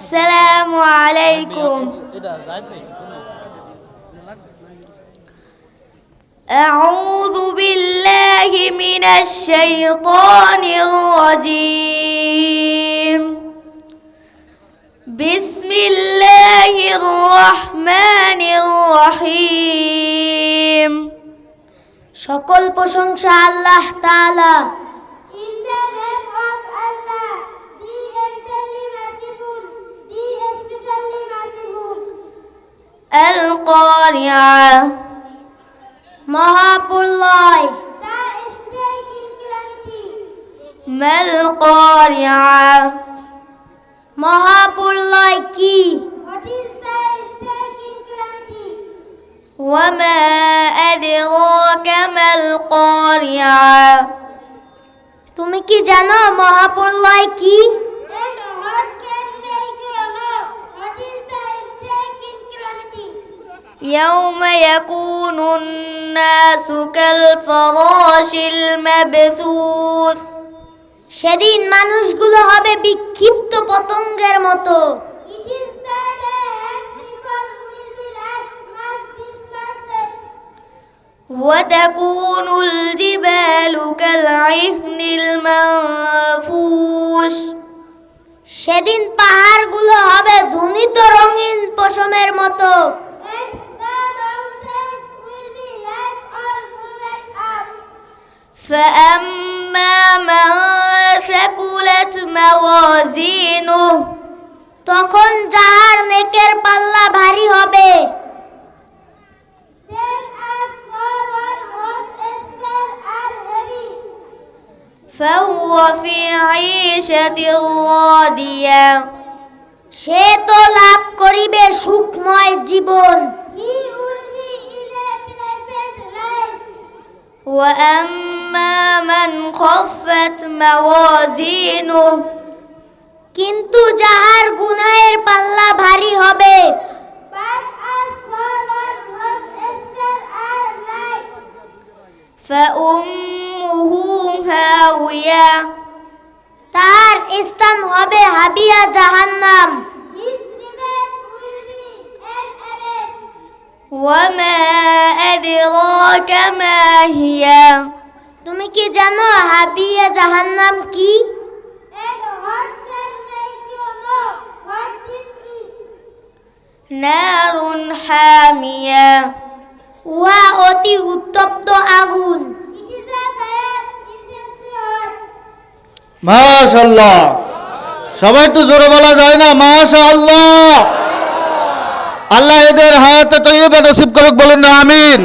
আসসালামু আলাইকুম। أعوذ بالله من الشيطان الرجيم بسم الله الرحمن الرحيم সকল প্রশংসা আল্লাহ তাআলা। In the name of Allah, the entirely merciful, the especially merciful. القارعة মহাপ্রলয়, the striking calamity. ما القارعة মহাপ্রলয় কি? What is the striking calamity? وما أدراك ما القارعة তুমি কি জানো মহাপ্রলয় কি? And what can make you know what is the striking calamity? يوم يكون الناس كالفراش المبثوث সেদিন মানুষগুলো হবে বিক্ষিপ্ত পতঙ্গের মতো। It is the day when people will be like mass dispersed. وتكون الجبال كالعهن المنفوش সেদিন পাহাড়গুলো হবে ধুনিত রঙিন পশমের মতো। And the mountains will be like all moved up. فأما من ثقلت موازينه তখন যাহার নেকের পাল্লা ভারী হবে। Then as for one whose scales are heavy, فهو في عيشة راضية সে তো লাভ করিবে সুখময় জীবন। He will be in a pleasant life. وأما من خفت موازينه কিন্তু যাহার গুনাহের পাল্লা ভারী হবে। But as for one whose scales are light, فأمه هاوية তার স্থান হবে হাবিয়া জাহান্নাম। His remains will be an abyss. وما أدراك ما هي তুমি কি জানো হাবিয়া জাহান্নাম কি? And what can make you know what it is? نار حامية উহা অতি উত্তপ্ত আগুন। It is a fire intensely hot. মাশাআল্লাহ, সবাই একটু জোরে বলা যায় না? মাশাআল্লাহ। আল্লাহ এদের হায়াতে তৈয়বা নসিব করুক, বলুন না আমিন।